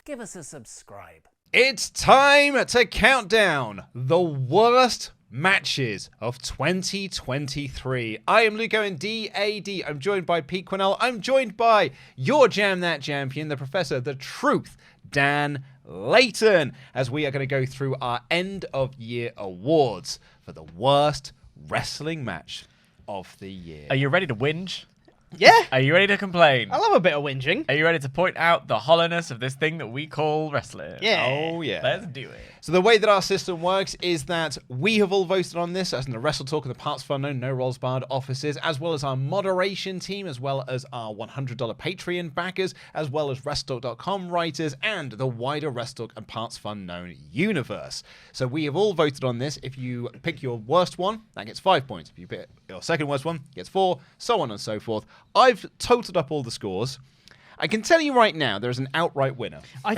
give us a subscribe. It's time to count down the worst matches of 2023. I am Luco in DAD. I'm joined by Pete Quinnell. I'm joined by your Jam That Champion, the Professor, the Truth, Dan Layton, as we are going to go through our end of year awards for the worst wrestling match of the year. Are you ready to whinge? Yeah. Are you ready to complain? I love a bit of whinging. Are you ready to point out the hollowness of this thing that we call wrestling? Yeah. Oh, yeah. Let's do it. So the way that our system works is that we have all voted on this, as in the WrestleTalk and the partsFUNknown, No Rolls Barred offices, as well as our moderation team, as well as our $100 Patreon backers, as well as WrestleTalk.com writers, and the wider WrestleTalk and partsFUNknown universe. So we have all voted on this. If you pick your worst one, that gets 5 points. If you pick your second worst one, it gets 4, so on and so forth. I've totaled up all the scores. I can tell you right now, there's an outright winner. I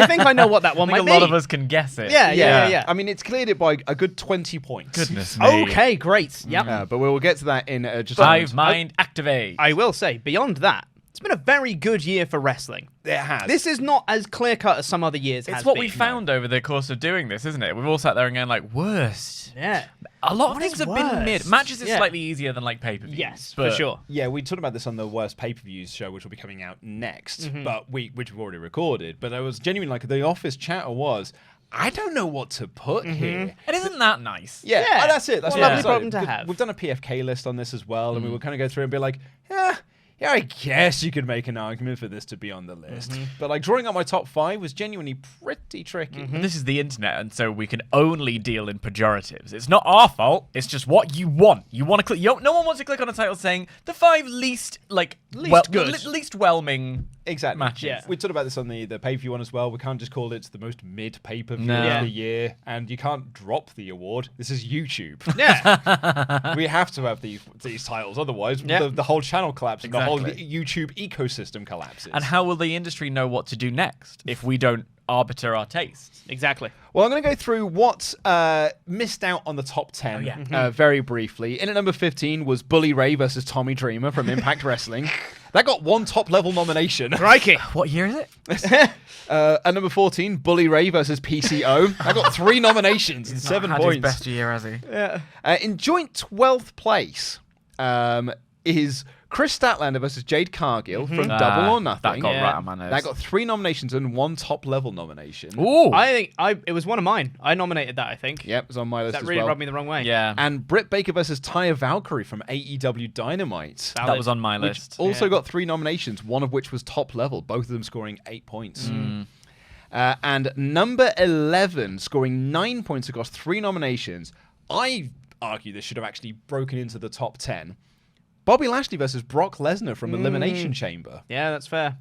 think I know what that one I think might a lot be. of us can guess it. Yeah. I mean, it's cleared it by a good 20 points. Goodness me. Okay, great. Yep. But we will get to that in just a Hive moment. mind activate. I will say, beyond that, it's been a very good year for wrestling. It has. This is not as clear-cut as some other years It's has what been. we found over the course of doing this, isn't it? We've all sat there and going like, worst. Yeah. A lot of What things is have been mid. worst? Matches is Yeah. slightly easier than like pay-per-views. Yes, but for sure. Yeah, we talked about this on the worst pay-per-views show, which will be coming out next, but which we've already recorded. But I was genuinely like, the office chatter was, I don't know what to put here. And isn't that nice? Yeah, Yeah. that's it. That's What what a I'm lovely problem to saying. have. We've done a PFK list on this as well, and we will kind of go through and be like, yeah, I guess you could make an argument for this to be on the list. But like drawing up my top 5 was genuinely pretty tricky. This is the internet, and so we can only deal in pejoratives. It's not our fault. It's just what you want. You want to click. No one wants to click on a title saying the 5 least good. least whelming Exactly. matches. Yeah. We talked about this on the pay-per-view one as well. We can't just call it the most mid pay-per-view No. of the year, and you can't drop the award. This is YouTube. Yeah. We have to have these titles, otherwise Yeah. the whole channel collapses, the whole Exactly. YouTube ecosystem collapses. And how will the industry know what to do next if we don't arbiter our tastes? Exactly. Well, I'm going to go through what missed out on the top 10 very briefly. In at number 15 was Bully Ray versus Tommy Dreamer from Impact Wrestling. That got 1 top-level nomination. Crikey. What year is it? At number 14, Bully Ray versus PCO. I got 3 nominations and 7 Had points. his best year, has he? Yeah. In joint 12th place is Chris Statlander versus Jade Cargill from Double or Nothing. That got Yeah. right on my nerves. That got 3 nominations and 1 top-level nomination. Ooh. I think it was one of mine. I nominated that, I think. Yep, it was on my list That as really well. rubbed me the wrong way. Yeah. And Britt Baker versus Taya Valkyrie from AEW Dynamite. That was on my Which list. also Yeah. got 3 nominations, one of which was top level, both of them scoring 8 points. And number 11, scoring 9 points across 3 nominations. I argue this should have actually broken into the top 10. Bobby Lashley versus Brock Lesnar from Elimination Chamber. Yeah, that's fair.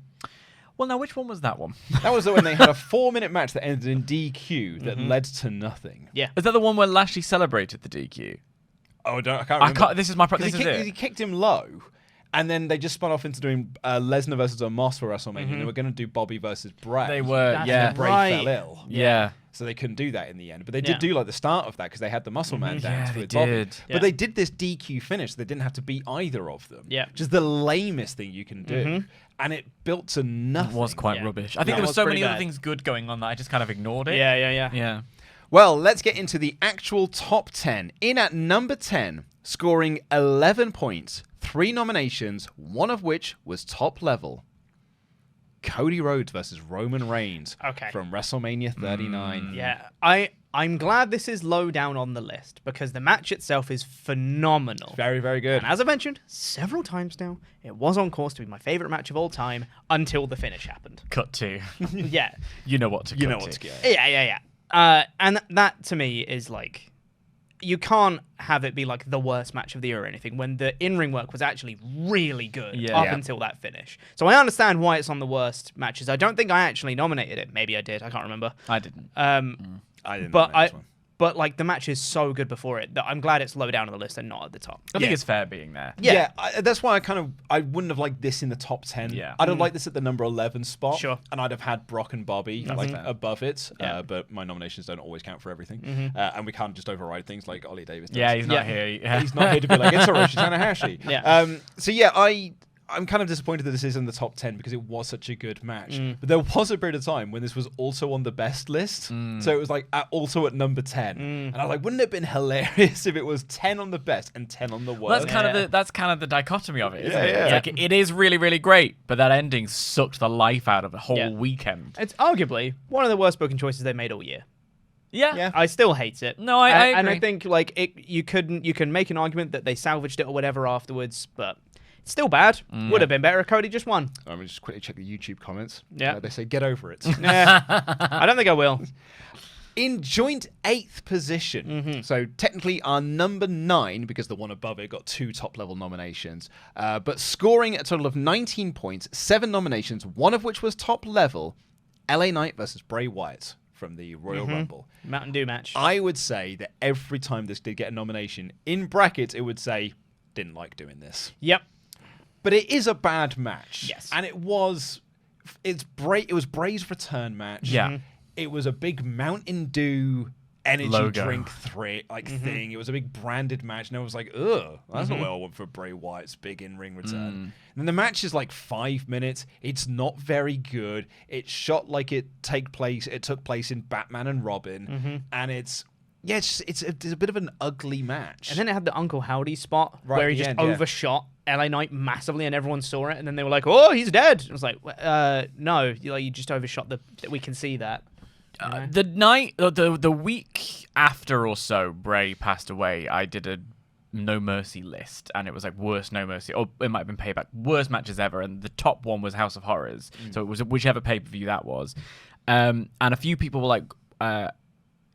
Well, now, which one was that one? That was when they had a 4-minute match that ended in DQ that led to nothing. Yeah. Is that the one where Lashley celebrated the DQ? Oh, I can't remember. This is my... 'Cause This is he it. kicked him low. And then they just spun off into doing Lesnar versus Omos for WrestleMania. And they were going to do Bobby versus Bray. They were, That's yeah. Bray right. fell ill. Yeah. So they couldn't do that in the end. But they Yeah. did do like the start of that because they had the Muscle Man dance Yeah, they with Bobby. did. But Yeah. they did this DQ finish. So they didn't have to beat either of them. Yeah. Which is the lamest thing you can do. And it built to It nothing. was quite Yeah. rubbish. I think No, there it were was so pretty many other bad. things good going on that I just kind of ignored it. Yeah. Yeah. Well, let's get into the actual top 10. In at number 10, scoring 11 points, 3 nominations, one of which was top level. Cody Rhodes versus Roman Reigns from WrestleMania 39. Yeah. I'm glad this is low down on the list because the match itself is phenomenal. Very, very good. And as I mentioned several times now, it was on course to be my favorite match of all time until the finish happened. Cut to. Yeah. You know what to cut You know to. what to get. Yeah. And that to me is like, you can't have it be like the worst match of the year or anything when the in-ring work was actually really good Yeah. up Yeah. until that finish. So I understand why it's on the worst matches. I don't think I actually nominated it. Maybe I did. I can't remember. I didn't. I didn't But know this one. But like the match is so good before it that I'm glad it's low down on the list and not at the top. I think Yeah. it's fair being there. Yeah. That's why I wouldn't have liked this in the top 10. Yeah. I'd have liked this at the number 11 spot. Sure. And I'd have had Brock and Bobby like above it. Yeah. But my nominations don't always count for everything. And we can't just override things like Ollie Davis does. Yeah, he's not Yeah. here. Yeah. He's not here to be like, it's Hiroshi Tanahashi. Yeah. So yeah, I'm kind of disappointed that this is in the top 10 because it was such a good match. But there was a period of time when this was also on the best list. So it was like also at number 10. And I was like, wouldn't it have been hilarious if it was 10 on the best and 10 on the worst? Well, that's kind of the dichotomy of it, isn't it? It's like, it is really, really great, but that ending sucked the life out of the whole weekend. It's arguably one of the worst booking choices they made all year. Yeah. I still hate it. No, I agree. And I think you can make an argument that they salvaged it or whatever afterwards, but it's still bad. Would have been better if Cody just won. Let me just quickly check the YouTube comments. Yeah. They say, get over it. I don't think I will. In joint 8th position, so technically our number 9, because the one above it got 2 top-level nominations, but scoring a total of 19 points, 7 nominations, one of which was top-level, LA Knight versus Bray Wyatt from the Royal Rumble. Mountain Dew match. I would say that every time this did get a nomination, in brackets, it would say, didn't like doing this. Yep. But it is a bad match. Yes. And it was Bray's return match. Yeah. It was a big Mountain Dew energy Logo. drink thing. It was a big branded match. And I was like, ugh, that's not what I want for Bray Wyatt's big in-ring return. And then the match is like 5 minutes. It's not very good. It's shot like it took place in Batman and Robin. And it's a bit of an ugly match. And then it had the Uncle Howdy spot Right where at he the just end, yeah. overshot LA Knight massively and everyone saw it. And then they were like, oh, he's dead. I was like, no, you just overshot that we can see that. The week after or so Bray passed away, I did a No Mercy list, and it was like worst No Mercy, or it might have been Payback, worst matches ever, and the top one was House of Horrors. So it was whichever pay-per-view that was. And a few people were like,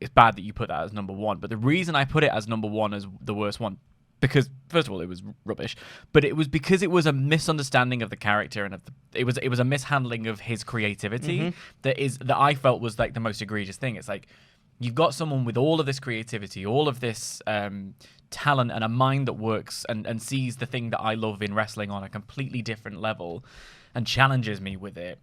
it's bad that you put that as number 1, but the reason I put it as number 1 as the worst one, because first of all it was rubbish, but it was because it was a misunderstanding of the character and it was a mishandling of his creativity that I felt was like the most egregious thing. It's like, you've got someone with all of this creativity, all of this talent, and a mind that works and sees the thing that I love in wrestling on a completely different level and challenges me with it.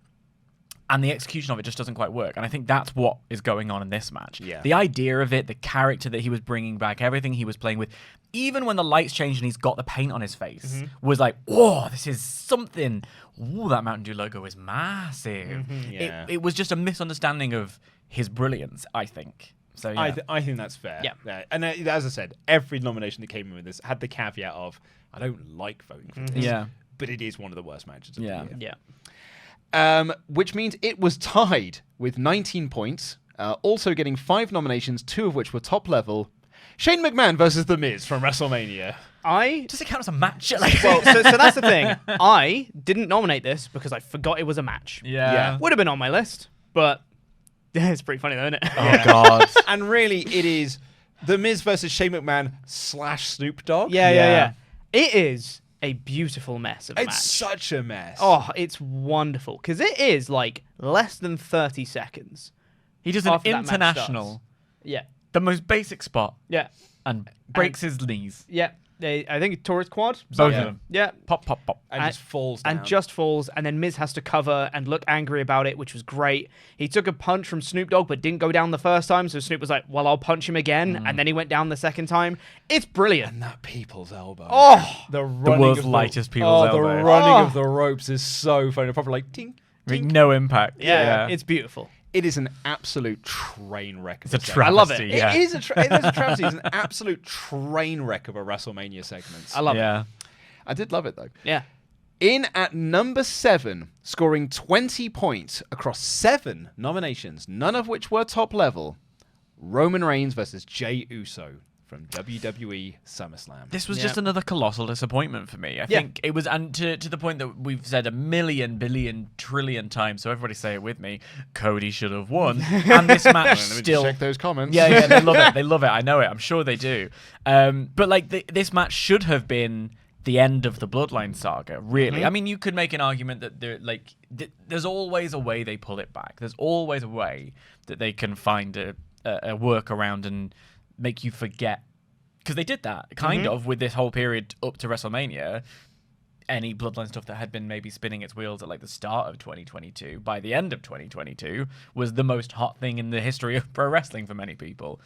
And the execution of it just doesn't quite work. And I think that's what is going on in this match. Yeah. The idea of it, the character that he was bringing back, everything he was playing with, even when the lights changed and he's got the paint on his face, was like, whoa, this is something. Ooh, that Mountain Dew logo is massive. Yeah. It was just a misunderstanding of his brilliance, I think. So yeah. I think that's fair. Yeah. And as I said, every nomination that came in with this had the caveat of, I don't like voting for this. Yeah. But it is one of the worst matches of the year. Yeah. Which means it was tied with 19 points, also getting 5 nominations, 2 of which were top level. Shane McMahon versus The Miz from WrestleMania. Does it count as a match? Well, so that's the thing. I didn't nominate this because I forgot it was a match. Yeah. Would have been on my list, but it's pretty funny though, isn't it? Oh, God. And really, it is The Miz versus Shane McMahon / Snoop Dogg. Yeah. It is a beautiful mess of a match. It's such a mess. Oh, it's wonderful because it is like less than 30 seconds. He does an after that match international, starts. Yeah. the most basic spot, Yeah. and breaks his knees. Yeah. I think he tore his quad. Both of them. Yeah. Pop, pop, pop. And just falls down. And just falls, and then Miz has to cover and look angry about it, which was great. He took a punch from Snoop Dogg, but didn't go down the first time, so Snoop was like, well, I'll punch him again, and then he went down the second time. It's brilliant. And that people's elbow. Oh! The world's lightest people's elbow. The running of the ropes is so funny. Proper like, tink, tink. No impact. Yeah, it's beautiful. It is an absolute train wreck. It's a segment. travesty. I love it. Yeah. It is a travesty. It's an absolute train wreck of a WrestleMania segment. I love it. I did love it, though. Yeah. In at number 7, scoring 20 points across 7 nominations, none of which were top level, Roman Reigns versus Jey Uso from WWE SummerSlam. This was just another colossal disappointment for me. I think it was, and to the point that we've said a million, billion, trillion times, so everybody say it with me, Cody should have won. And this match still... check those comments. Yeah, they love it. They love it. I know it. I'm sure they do. But like this match should have been the end of the Bloodline saga, really. I mean, you could make an argument that there's always a way they pull it back. There's always a way that they can find a workaround and make you forget, because they did that kind of with this whole period up to WrestleMania. Any Bloodline stuff that had been maybe spinning its wheels at like the start of 2022, by the end of 2022, was the most hot thing in the history of pro wrestling for many people.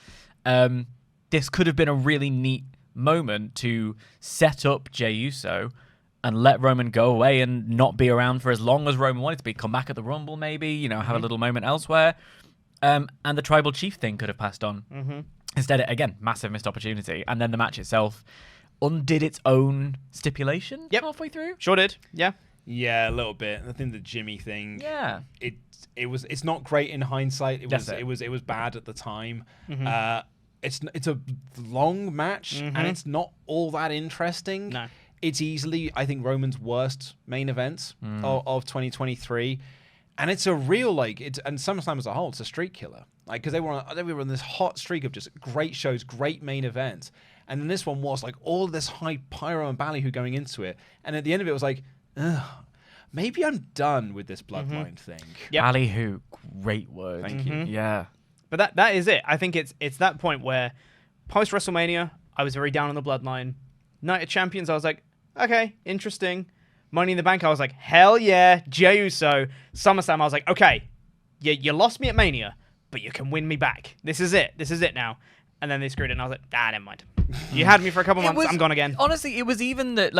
This could have been a really neat moment to set up Jey Uso and let Roman go away and not be around for as long as Roman wanted to be. Come back at the Rumble, maybe, have a little moment elsewhere. And the Tribal Chief thing could have passed on. Mm-hmm. Instead, again, massive missed opportunity. And then the match itself undid its own stipulation halfway through. Sure did. Yeah. Yeah, a little bit. I think the Jimmy thing. Yeah. It's not great in hindsight. It That's was it. it was bad at the time. Mm-hmm. It's a long match and it's not all that interesting. No. It's easily, I think, Roman's worst main event of 2023. And it's a real, and SummerSlam as a whole, it's a streak killer. Because they were on this hot streak of just great shows, great main events. And then this one was all this high pyro and ballyhoo going into it. And at the end of it, it was ugh, maybe I'm done with this bloodline thing. Yep. Ballyhoo, great word. Thank you. Yeah. But that is it. I think it's that point where post WrestleMania, I was very down on the bloodline. Night of Champions, I was like, okay, interesting. Money in the Bank, I was like, hell yeah, Jey Uso. SummerSlam, I was like, okay, you lost me at Mania, but you can win me back. This is it now. And then they screwed it, and I was like, never mind. You had me for a couple months, I'm gone again. Honestly, it was even that,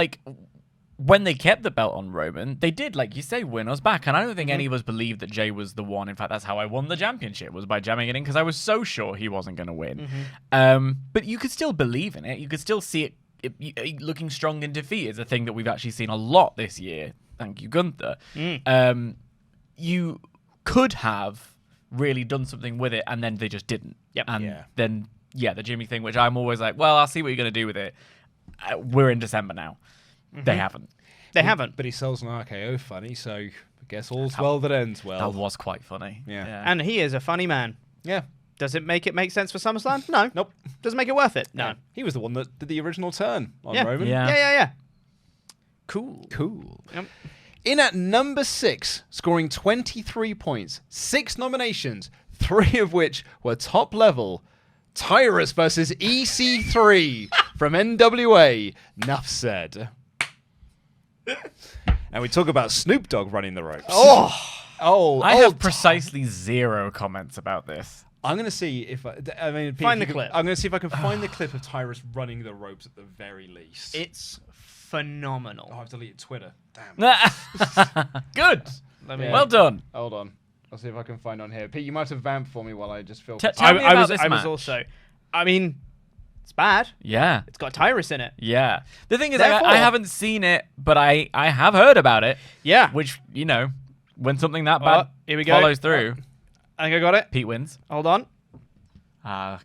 when they kept the belt on Roman, they did, like you say, win us back. And I don't think any of us believed that Jey was the one. In fact, that's how I won the championship, was by jamming it in, because I was so sure he wasn't going to win. But you could still believe in it. You could still see it looking strong in defeat is a thing that we've actually seen a lot this year. Thank you, Gunther. You could have really done something with it, and then they just didn't. Yep. And then, the Jimmy thing, which I'm always like, well, I'll see what you're going to do with it. We're in December now. They haven't. They haven't. But he sells an RKO funny, so I guess all's well that ends well. That was quite funny. Yeah. And he is a funny man. Yeah. Does it make sense for SummerSlam? No. Nope. Does it make it worth it? No. Yeah. He was the one that did the original turn on Yeah. Roman. Yeah. Yeah. Cool. Yep. In at number 6, scoring 23 points, 6 nominations, 3 of which were top level, Tyrus versus EC3 from NWA. Nuff said. And we talk about Snoop Dogg running the ropes. I have precisely 0 comments about this. I'm going to see if Find the clip. I'm going to see if I can find the clip of Tyrus running the ropes at the very least. It's phenomenal. I've deleted Twitter. Damn. Good. Yeah. Well done. Hold on. I'll see if I can find on here. Pete, you might have vamped for me while I just filmed. Tell me about this I was match. also. I mean, it's bad. Yeah. It's got Tyrus in it. Yeah. The thing is, Therefore- I haven't seen it, but I have heard about it. Yeah. Which, when something that bad Here we go. follows through, I think I got it. Pete wins. Hold on.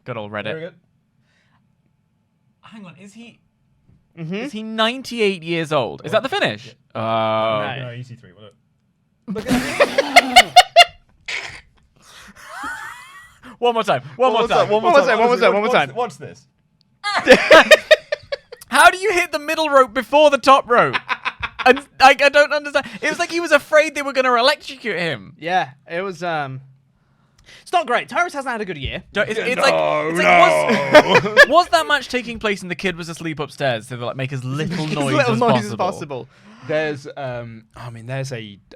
Good old Reddit. Very good. Hang on, is he Mm-hmm. is he 98 years old? Is that the finish? No. No, EC3. Look. One more time. One more time. Watch this. How do you hit the middle rope before the top rope? And I don't understand. It was like he was afraid they were going to electrocute him. Yeah, it was. It's not great. Tyrus hasn't had a good year. Was that match taking place and the kid was asleep upstairs, so they make as little noise as possible? There's there's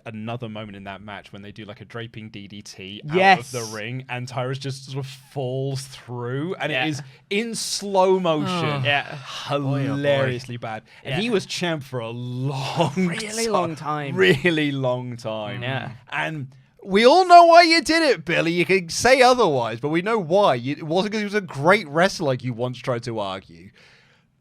another moment in that match when they do like a draping DDT out Yes. of the ring, and Tyrus just sort of falls through, and Yeah. it is in slow motion. Yeah. Hilariously bad. And Yeah. he was champ for a Really long time. Really long time. Yeah. And we all know why you did it, Billy. You can say otherwise, but we know why. It wasn't because he was a great wrestler like you once tried to argue.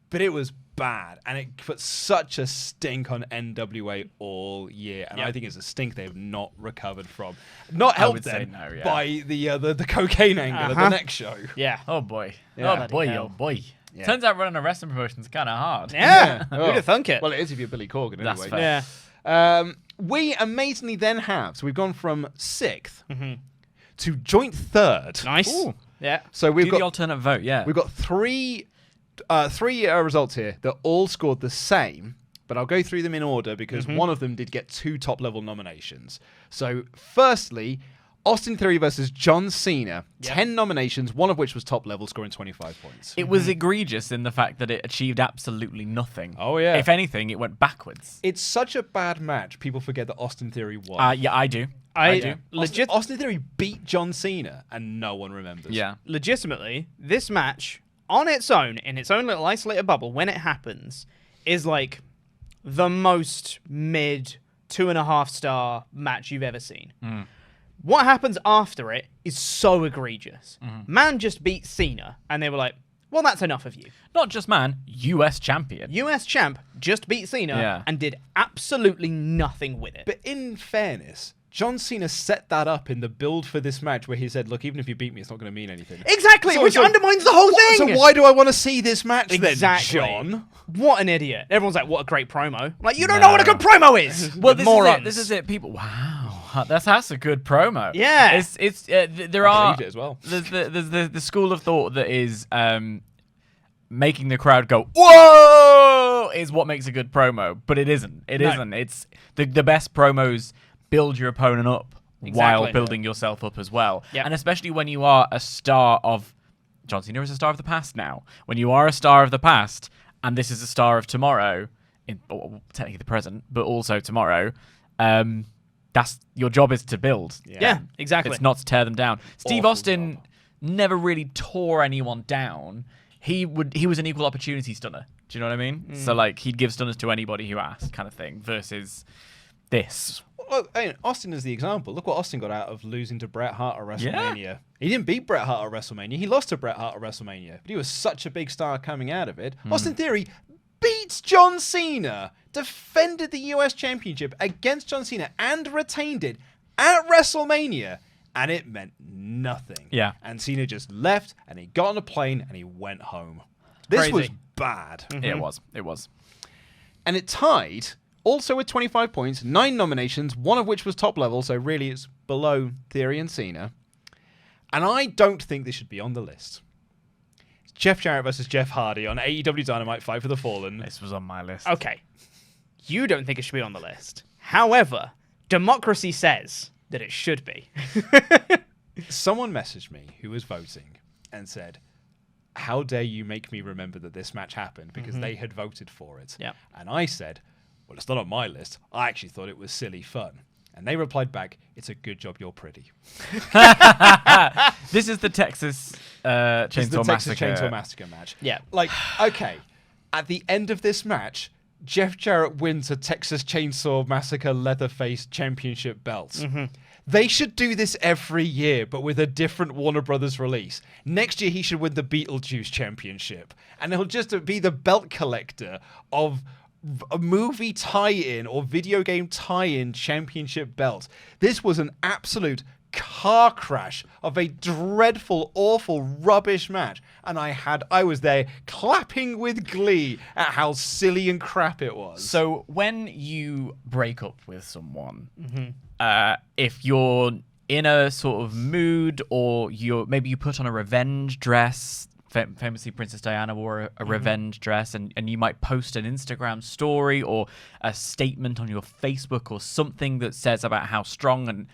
But it was bad, and it put such a stink on NWA all year, and I think it's a stink they've not recovered from. Not helped would say them no, yeah. by the cocaine angle of the next show. Yeah. Oh boy. Yeah. Oh boy. Bloody hell. Oh boy. Yeah. Turns out running a wrestling promotion is kind of hard. Yeah. Oh. Who'd have thunk it? Well, it is if you're Billy Corgan anyway. That's fair. Yeah. We amazingly then have, so we've gone from 6th to joint 3rd. Nice. Ooh. Yeah. So we've Do the got alternate vote, yeah. we've got three results here that all scored the same, but I'll go through them in order because one of them did get 2 top-level nominations. So, firstly, Austin Theory versus John Cena, 10 nominations, one of which was top-level, scoring 25 points. It was egregious in the fact that it achieved absolutely nothing. Oh, yeah. If anything, it went backwards. It's such a bad match, people forget that Austin Theory won. Yeah, I do. I do. Austin Theory beat John Cena, and no one remembers. Yeah. Legitimately, this match on its own, in its own little isolated bubble, when it happens, is like the most mid 2.5-star match you've ever seen. What happens after it is so egregious. Man just beat Cena, and they were like, well, that's enough of you. Not just man, US champion. US champ just beat Cena and did absolutely nothing with it. But in fairness, John Cena set that up in the build for this match where he said, look, even if you beat me, it's not going to mean anything. Exactly, which undermines the whole thing. So why do I want to see this match then, John? What an idiot. Everyone's like, what a great promo. I'm like, you don't know what a good promo is. Well, morons. This is it. People, wow, that's a good promo. Yeah. There are it as well. There's the school of thought that is making the crowd go whoa is what makes a good promo, but it isn't. It isn't. It's the best promos build your opponent up while building yourself up as well. Yep. And especially when you are a star of... John Cena is a star of the past now. When you are a star of the past, and this is a star of tomorrow, technically the present, but also tomorrow, that's your job is to build. Yeah, exactly. It's not to tear them down. Steve Austin never really tore anyone down. He was an equal opportunity stunner. Do you know what I mean? So like he'd give stunners to anybody who asked, kind of thing, versus this. Well, Austin is the example. Look what Austin got out of losing to Bret Hart at WrestleMania. Yeah. He didn't beat Bret Hart at WrestleMania. He lost to Bret Hart at WrestleMania. But he was such a big star coming out of it. Austin Theory beats John Cena, defended the US Championship against John Cena, and retained it at WrestleMania. And it meant nothing. Yeah. And Cena just left, and he got on a plane, and he went home. This was bad. It was. And it tied... Also with 25 points, 9 nominations, one of which was top level, so really it's below Theory and Cena. And I don't think this should be on the list. It's Jeff Jarrett versus Jeff Hardy on AEW Dynamite Fight for the Fallen. This was on my list. Okay. You don't think it should be on the list. However, democracy says that it should be. Someone messaged me who was voting and said, how dare you make me remember that this match happened, because they had voted for it. Yep. And I said... well, it's not on my list. I actually thought it was silly fun. And they replied back, it's a good job you're pretty. This is the Texas Chainsaw Massacre match. Yeah. Like, okay, at the end of this match, Jeff Jarrett wins a Texas Chainsaw Massacre Leatherface Championship belt. They should do this every year, but with a different Warner Brothers release. Next year, he should win the Beetlejuice Championship. And he'll just be the belt collector of... a movie tie-in or video game tie-in championship belt. This was an absolute car crash of a dreadful, awful, rubbish match. And I was there clapping with glee at how silly and crap it was. So when you break up with someone, if you're in a sort of mood, or maybe you put on a revenge dress. Famously, Princess Diana wore a revenge dress, and you might post an Instagram story or a statement on your Facebook or something that says about how strong and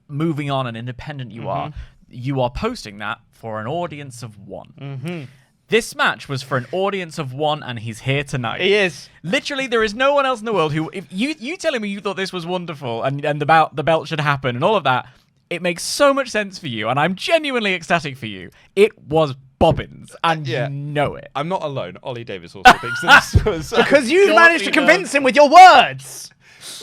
moving on and independent you are. You are posting that for an audience of one. This match was for an audience of one, and he's here tonight. He is. Literally, there is no one else in the world who... If you telling me you thought this was wonderful and the belt should happen and all of that, it makes so much sense for you, and I'm genuinely ecstatic for you. It was bobbins, and you know it. I'm not alone. Ollie Davis also thinks that this was... because you managed to convince him with your words.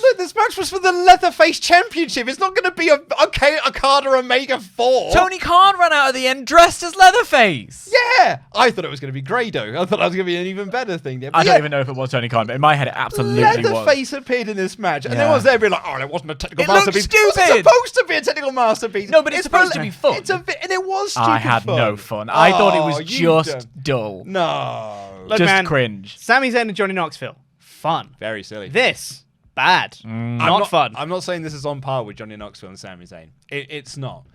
Look, this match was for the Leatherface Championship. It's not going to be a Okada Omega 4. Tony Khan ran out at the end dressed as Leatherface. Yeah. I thought it was going to be Grado. I thought that was going to be an even better thing. I don't even know if it was Tony Khan, but in my head it absolutely was. Leatherface appeared in this match, and everyone's there being like, oh, it wasn't a technical masterpiece. It looks stupid. It's supposed to be a technical masterpiece. No, but it's supposed to be fun. And it was stupid I had fun. no fun. I thought it was just dull. No. Look, just man, cringe. Sami Zayn and Johnny Knoxville. Fun. Very silly. This. Bad. Not fun. I'm not saying this is on par with Johnny Knoxville and Sami Zayn. It's not.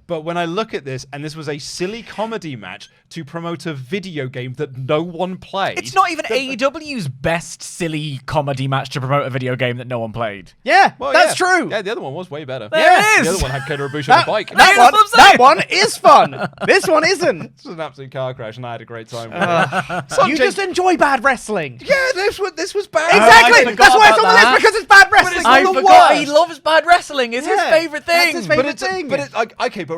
But when I look at this, and this was a silly comedy match to promote a video game that no one played. It's not even AEW's best silly comedy match to promote a video game that no one played. Yeah, that's true. Yeah, the other one was way better. There it is. The other one had Kota Ibushi on a bike. That one is fun. This one isn't. This was an absolute car crash, and I had a great time with it. You just enjoy bad wrestling. Yeah, this was bad. Exactly. That's why it's on the list, because it's bad wrestling. I forgot he loves bad wrestling. It's his favorite thing. That's his favorite thing.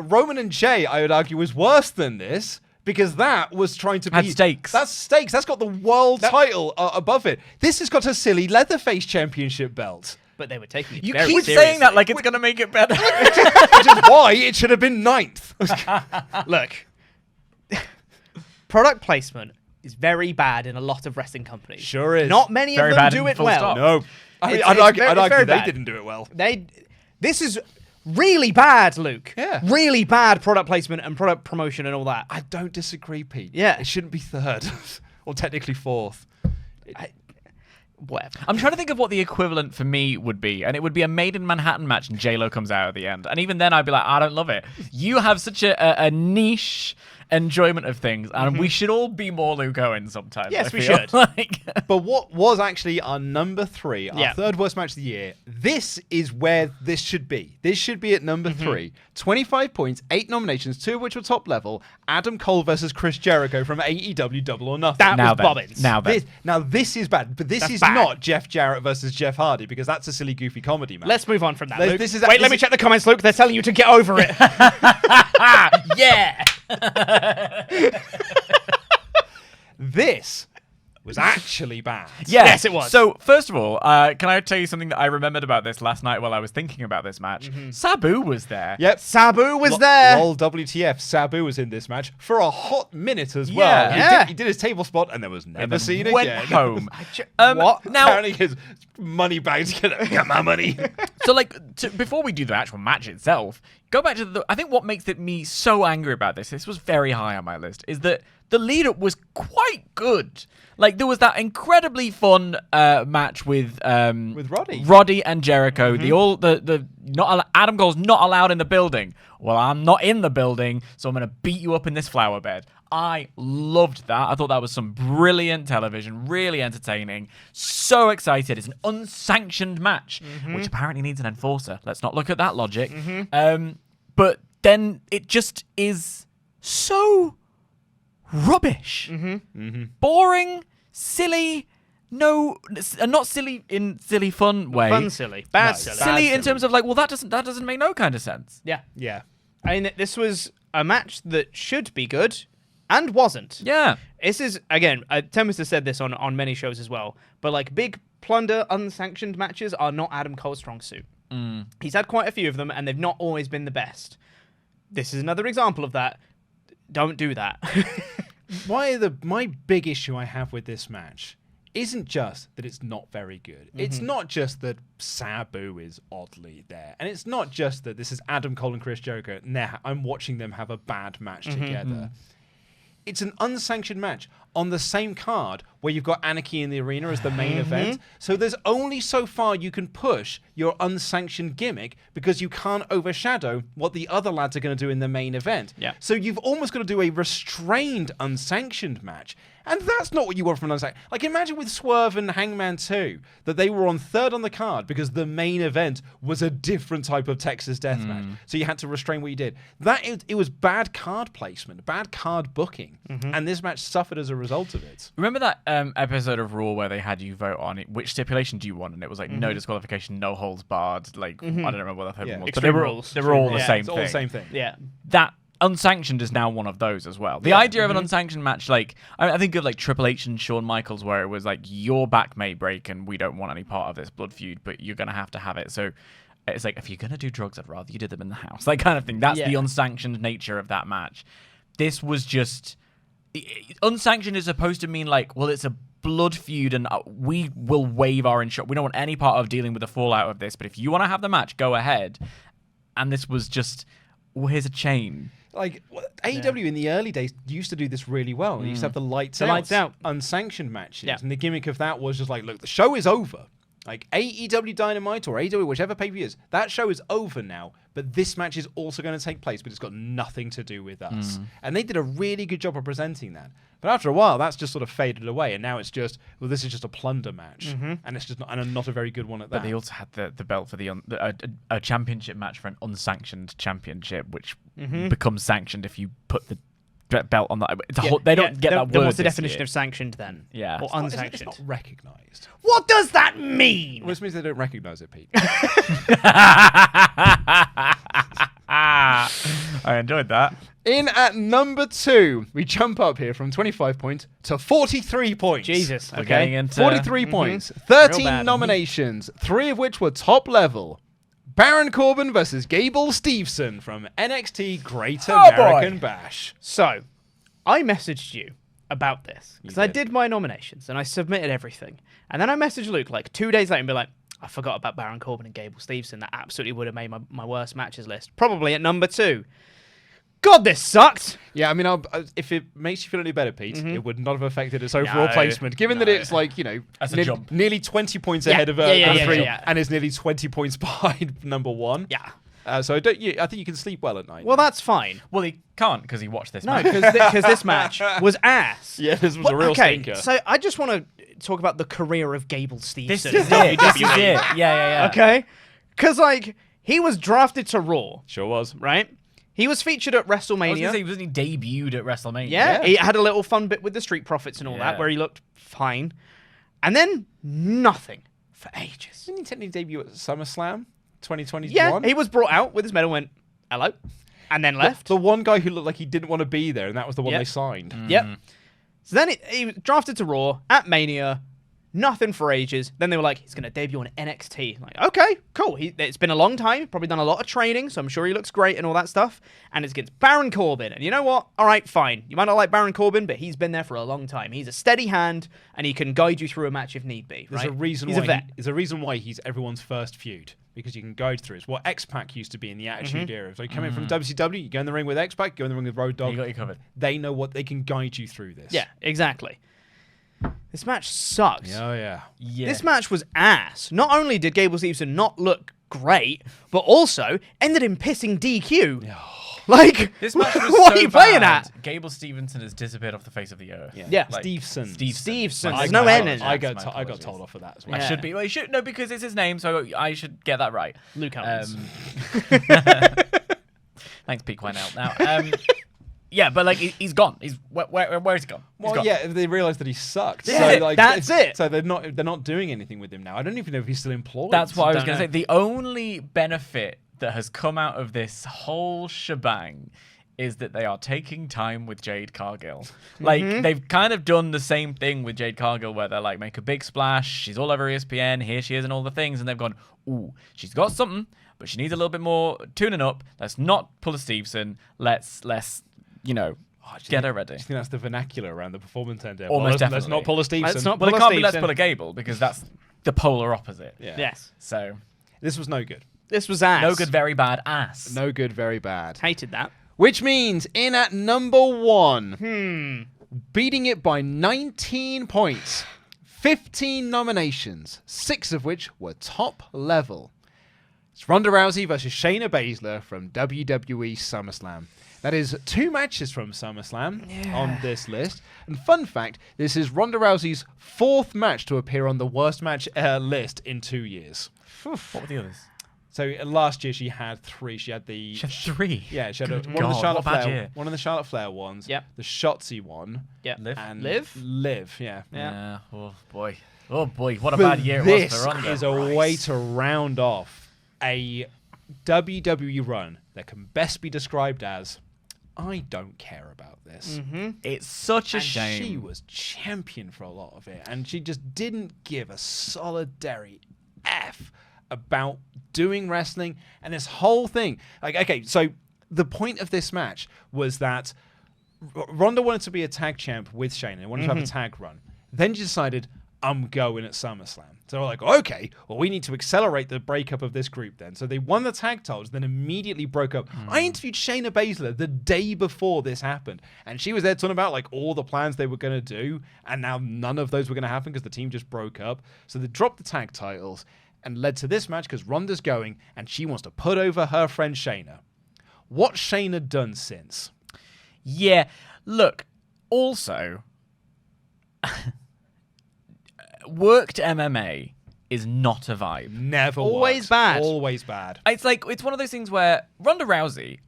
But Roman and Jay, I would argue, was worse than this. Because that was trying to be... Had stakes. That's stakes. That's got the world title above it. This has got a silly Leatherface championship belt. But they were taking it You very keep seriously. saying that like it's going to make it better. Which is why it should have been 9th. Look, product placement is very bad in a lot of wrestling companies. Sure is. Not many Very of them bad do in it full well. stop. No. I mean, It's I'd argue very they bad. didn't do it well. This is really bad, Luke. Yeah. Really bad product placement and product promotion and all that. I don't disagree, Pete. Yeah. It shouldn't be 3rd. Or technically 4th. Whatever. I'm trying to think of what the equivalent for me would be, and it would be a Made in Manhattan match, and J-Lo comes out at the end, and even then I'd be like, I don't love it. You have such a niche enjoyment of things, and we should all be more Luke Owen sometimes. Yes, I we feel should. Like. But what was actually our number 3, our Yeah. 3rd worst match of the year, this is where this should be. This should be at number 3. 25 points, 8 nominations, 2 of which were top level. Adam Cole versus Chris Jericho from AEW Double or Nothing. That Now was then. bobbins. Now then. This is bad, but this That's is bad. not Jeff Jarrett versus Jeff Hardy because that's a silly, goofy comedy match. Let's move on from that, Let's- Luke. this is- Wait, this let me is- check the comments, Luke. They're telling you to get over it. Yeah. This was actually bad. Yeah. Yes, it was. So, first of all, can I tell you something that I remembered about this last night while I was thinking about this match? Sabu was there. Yep. Sabu was there. Lol, WTF, Sabu was in this match for a hot minute as well. Yeah. He did his table spot and then was never And then seen went again. home. What? Now, Apparently his money bags got my money. so like before we do the actual match itself, go back to I think what makes me so angry about this was very high on my list, is that the lead up was quite good. Like there was that incredibly fun match with Roddy and Jericho. Adam Cole's not allowed in the building. Well, I'm not in the building, so I'm gonna beat you up in this flower bed. I loved that. I thought that was some brilliant television, really entertaining. So excited. It's an unsanctioned match, which apparently needs an enforcer. Let's not look at that logic. But then it just is so rubbish. Boring, silly, not silly in silly fun way. Fun silly. Bad No, silly. Silly Bad in terms of like, well, that doesn't make no kind of sense. Yeah. Yeah. I mean, this was a match that should be good and wasn't. Yeah. This is, again, Thomas has said this on many shows as well, but like big plunder, unsanctioned matches are not Adam Cole's strong suit. He's had quite a few of them, and they've not always been the best. This is another example of that. Don't do that. My big issue I have with this match isn't just that it's not very good. It's not just that Sabu is oddly there. And it's not just that this is Adam Cole and Chris Jericho. Now I'm watching them have a bad match together. It's an unsanctioned match on the same card where you've got Anarchy in the Arena as the main event. So there's only so far you can push your unsanctioned gimmick because you can't overshadow what the other lads are going to do in the main event. Yeah. So you've almost got to do a restrained unsanctioned match. And that's not what you want from an unsanctioned. Like imagine with Swerve and Hangman 2 that they were on 3rd on the card because the main event was a different type of Texas death match. So you had to restrain what you did. It was bad card placement, bad card booking. And this match suffered as a result of it. Remember that episode of Raw where they had you vote on it, which stipulation do you want? And it was like no disqualification, no holds barred. Like I don't remember what the third one was, but Extreme Rules. they were all the Yeah, same It's thing. all the same thing. Yeah. That unsanctioned is now one of those as well. The idea of an unsanctioned match, like I think of like Triple H and Shawn Michaels, where it was like your back may break and we don't want any part of this blood feud, but you're gonna have to have it. So it's like if you're gonna do drugs, I'd rather you did them in the house, that kind of thing. That's the unsanctioned nature of that match. This was just unsanctioned is supposed to mean like, well, it's a blood feud and we will waive our insurance. We don't want any part of dealing with the fallout of this, but if you want to have the match, go ahead. And this was just, well, here's a chain. Like AEW in the early days used to do this really well. They used to have the lights out unsanctioned matches, and the gimmick of that was just like, look, the show is over. Like AEW Dynamite or AEW, whichever pay-per-view is, that show is over now. But this match is also going to take place, but it's got nothing to do with us. And they did a really good job of presenting that. But after a while, that's just sort of faded away, and now it's just, well, this is just a plunder match, and it's just not a very good one at that. But they also had the belt for a championship match for an unsanctioned championship, which becomes sanctioned if you put the belt on that. It's a whole, they don't get that word. Then what's the this definition year. of sanctioned then? Yeah. Or unsanctioned? It's not recognised. What does that mean? Which means they don't recognise it, Pete. I enjoyed that. In at number 2, we jump up here from 25 points to 43 points. Jesus. We're Okay. getting into 43 points. Real 13 bad. nominations, 3 of which were top level. Baron Corbin versus Gable Steveson from NXT Great American Bash. So, I messaged you about this because You I did. did my nominations and I submitted everything. And then I messaged Luke like 2 days later and be like, I forgot about Baron Corbin and Gable Steveson. That absolutely would have made my worst matches list. Probably at number 2. God, this sucked. Yeah, I mean, if it makes you feel any better, Pete, it would not have affected its overall No, placement, given that it's like, That's a jump. nearly 20 points Yeah, ahead of yeah, number 3, yeah. and is nearly 20 points behind number 1. Yeah. So I think you can sleep well at night. Well, that's fine. Well, he can't because he watched this No, match. because this match was ass. Yeah, this was But, a real okay, stinker. so I just want to talk about the career of Gable Steveson. This in is it. This is WWE. it. Yeah. Okay? Because, like, he was drafted to Raw, Sure was. right? He was featured at I was going to WrestleMania. say, wasn't he debuted at WrestleMania? Yeah, he had a little fun bit with the Street Profits and all that, Yeah. where he looked fine. And then nothing for ages. Didn't he technically debut at SummerSlam 2021? Yeah, he was brought out with his medal and went, hello, and then left. The one guy who looked like he didn't want to be there, and that was the one Yep. they signed. Yep. So then he was drafted to Raw at Mania, nothing for ages. Then they were like, he's going to debut on NXT. Like, okay, cool. It's been a long time. Probably done a lot of training, so I'm sure he looks great and all that stuff. And it's against Baron Corbin. And you know what? All right, fine. You might not like Baron Corbin, but he's been there for a long time. He's a steady hand, and he can guide you through a match if need be. There's right? a reason he's why a vet. there's a reason why he's everyone's first feud, because you can guide through. It's what X-Pac used to be in the Attitude Era. So you come in from WCW, you go in the ring with X-Pac, go in the ring with Road Dogg. He got you covered. They know what they can guide you through this. Yeah, exactly. This match sucked. Oh yeah. Yeah. This match was ass. Not only did Gable Steveson not look great, but also ended in pissing DQ. Like, This match was what so are you playing bad, at? Gable Stevenson has disappeared off the face of the earth. Yeah. Like, Steveson. Steveson. My There's no N in it. I apologies, got my apologies. told off for that as I well. Yeah. should be. Well, no, because it's his name, so I should get that right. Luke Owens. Thanks, Pete Quineout. Now, yeah, but like he's gone. He's where's he gone? He's Well, gone. yeah, they realised that he sucked. Yeah, so, like, that's it. So they're not doing anything with him now. I don't even know if he's still employed. That's what I was Don't going to know. say. The only benefit that has come out of this whole shebang is that they are taking time with Jade Cargill. Like, they've kind of done the same thing with Jade Cargill, where they're like, make a big splash, she's all over ESPN, here she is and all the things, and they've gone, ooh, she's got something, but she needs a little bit more tuning up. Let's not pull a Steveson. Let's get her ready. I think that's the vernacular around the performance end. There. Almost Let's definitely. not pull a Steveson. Let's not Well, it pull a can't be let's Steveson. pull a Gable, because that's the polar opposite. Yeah. Yes. So, This was no good. This was ass. no good, very bad ass. No good, very bad. Hated that. Which means in at number 1, beating it by 19 points, 15 nominations, 6 of which were top level. It's Ronda Rousey versus Shayna Baszler from WWE SummerSlam. That is 2 matches from SummerSlam on this list. And fun fact, this is Ronda Rousey's 4th match to appear on the worst match list in 2 years. What were the others? So last year she had 3. She had the... She had 3. Yeah, she had Good one of the God, Charlotte what a bad Flair, year. one of the Charlotte Flair ones. Yep. The Shotzi one. Yeah. Liv? And Liv? Liv, yeah. Yeah. Oh boy. Oh boy. What a But bad year it this was for Ronda. is a way to round off a WWE run that can best be described as, I don't care about this. It's such a And shame. she was champion for a lot of it, and she just didn't give a solitary F about doing wrestling and this whole thing. Like, okay, so the point of this match was that Ronda wanted to be a tag champ with Shayna, wanted to have a tag run. Then she decided, I'm going at SummerSlam. So they're like, okay, well, we need to accelerate the breakup of this group then. So they won the tag titles, then immediately broke up. I interviewed Shayna Baszler the day before this happened, and she was there talking about like all the plans they were going to do, and now none of those were going to happen because the team just broke up. So they dropped the tag titles and led to this match because Ronda's going, and she wants to put over her friend Shayna. What's Shayna done since? Yeah. Look, also, worked MMA is not a vibe. Never Always works. bad. Always bad. It's like, it's one of those things where Ronda Rousey,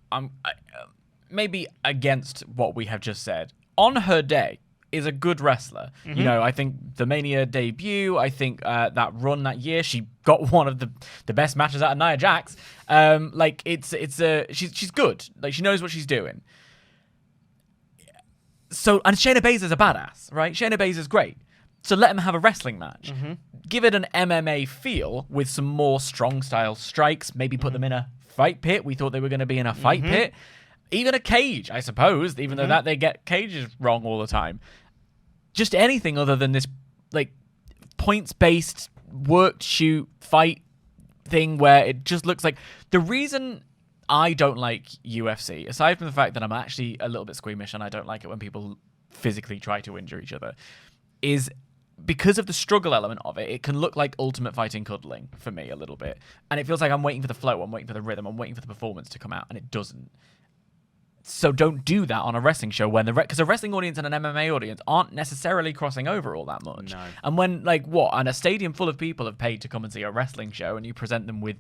maybe against what we have just said, on her day, is a good wrestler. You know, I think the Mania debut, I think that run that year, she got one of the best matches out of Nia Jax. Like she's good. Like she knows what she's doing. So, and Shayna Baszler's a badass, right? Shayna Baszler's great. So let him have a wrestling match. Give it an MMA feel with some more strong style strikes. Maybe put them in a fight pit. We thought they were going to be in a fight pit. Even a cage, I suppose, even though that they get cages wrong all the time. Just anything other than this like points-based worked shoot fight thing where it just looks like the reason I don't like UFC, aside from the fact that I'm actually a little bit squeamish and I don't like it when people physically try to injure each other, is because of the struggle element of it. It can look like Ultimate Fighting cuddling for me a little bit. And it feels like I'm waiting for the flow, I'm waiting for the rhythm, I'm waiting for the performance to come out, and it doesn't. So don't do that on a wrestling show when because a wrestling audience and an MMA audience aren't necessarily crossing over all that much. No. And when and a stadium full of people have paid to come and see a wrestling show, and you present them with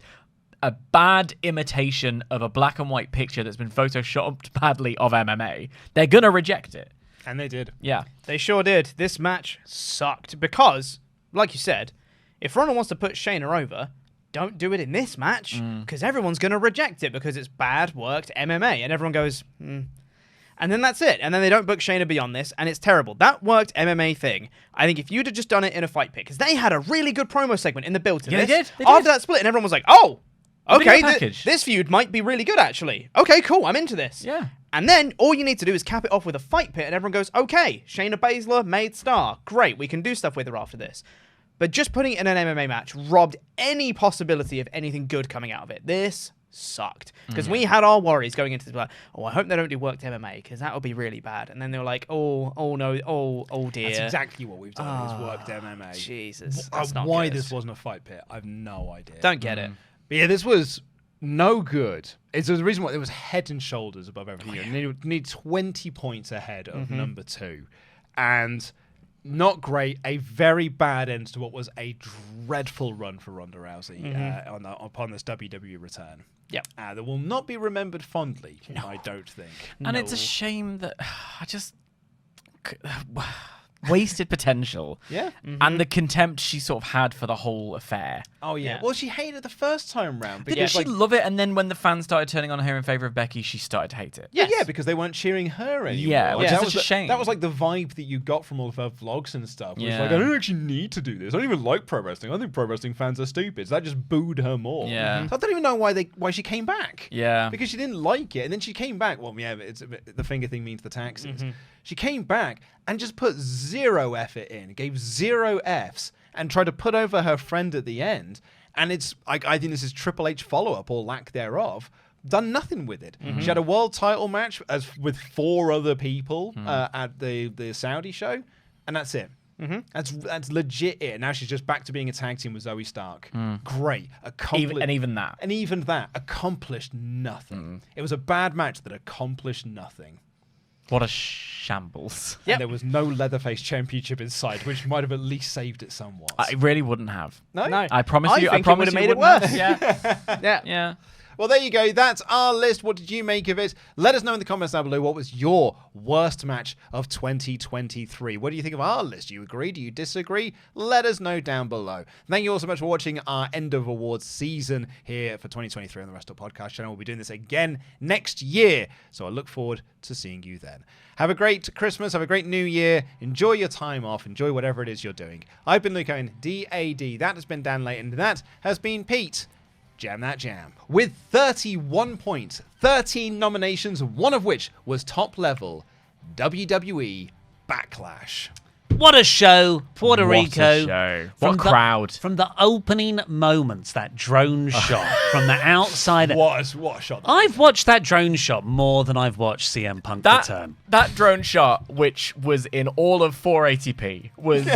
a bad imitation of a black and white picture that's been photoshopped badly of MMA, they're gonna reject it. And they did. Yeah, They sure did. This match sucked because, like you said, if Ronda wants to put Shayna over, don't do it in this match because everyone's going to reject it because it's bad worked MMA. And everyone goes, And then that's it. And then they don't book Shayna beyond this, and it's terrible. That worked MMA thing. I think if you'd have just done it in a fight pit, because they had a really good promo segment in the build to Yeah, this. they did. After that split, and everyone was like, oh, okay, Video package. this feud might be really good, actually. Okay, cool, I'm into this. Yeah. And then all you need to do is cap it off with a fight pit, and everyone goes, okay, Shayna Baszler made star. Great, we can do stuff with her after this. But just putting it in an MMA match robbed any possibility of anything good coming out of it. This sucked. Because we had our worries going into this, like, I hope they don't do worked MMA, because that would be really bad. And then they were like, oh no, oh dear. That's exactly what we've done is worked MMA. Jesus. That's not Why good. this wasn't a fight pit, I've no idea. Don't get it. But yeah, this was no good. It's the reason why it was head and shoulders above everything. You need 20 points ahead of number 2. And not great. A very bad end to what was a dreadful run for Ronda Rousey upon this WWE return. Yep. That will not be remembered fondly, I don't think. And it's a shame that I just wasted potential. Yeah. And the contempt she sort of had for the whole affair. Oh, yeah. Yeah. Well, she hated it the first time round. Didn't she love it? And then when the fans started turning on her in favor of Becky, she started to hate it. Yeah, because they weren't cheering her anymore. Yeah, which is that such was a shame. That was like the vibe that you got from all of her vlogs and stuff. It was Yeah. like, I don't actually need to do this. I don't even like pro wrestling. I think pro wrestling fans are stupid. So that just booed her more. Yeah. So I don't even know why she came back. Yeah. Because she didn't like it. And then she came back. Well, yeah, the finger thing means the taxes. She came back and just put zero effort in, gave 0 Fs, and tried to put over her friend at the end. And it's I think this is Triple H follow-up or lack thereof. Done nothing with it. She had a world title match with 4 other people at the Saudi show, and that's it. That's legit it. Now she's just back to being a tag team with Zoe Stark. Great. Even that. Accomplished nothing. It was a bad match that accomplished nothing. What a shambles. And there was no Leatherface championship in sight, which might have at least saved it somewhat. I really wouldn't have. No? I promise you. I think it would have made it wouldn't worse. have. Yeah. Yeah. Well, there you go. That's our list. What did you make of it? Let us know in the comments down below what was your worst match of 2023. What do you think of our list? Do you agree? Do you disagree? Let us know down below. Thank you all so much for watching our end of awards season here for 2023 on the WrestleTalk Podcast channel. We'll be doing this again next year, so I look forward to seeing you then. Have a great Christmas. Have a great New Year. Enjoy your time off. Enjoy whatever it is you're doing. I've been Luke Owen, DAD. That has been Dan Layton. That has been Pete. Jam That Jam. With 31 points, 13 nominations, one of which was top level WWE Backlash. What a show, Puerto Rico. What a show. What a crowd. From the opening moments, that drone shot from the outside. What a shot. I've watched that drone shot more than I've watched CM Punk return. That drone shot, which was in all of 480p, was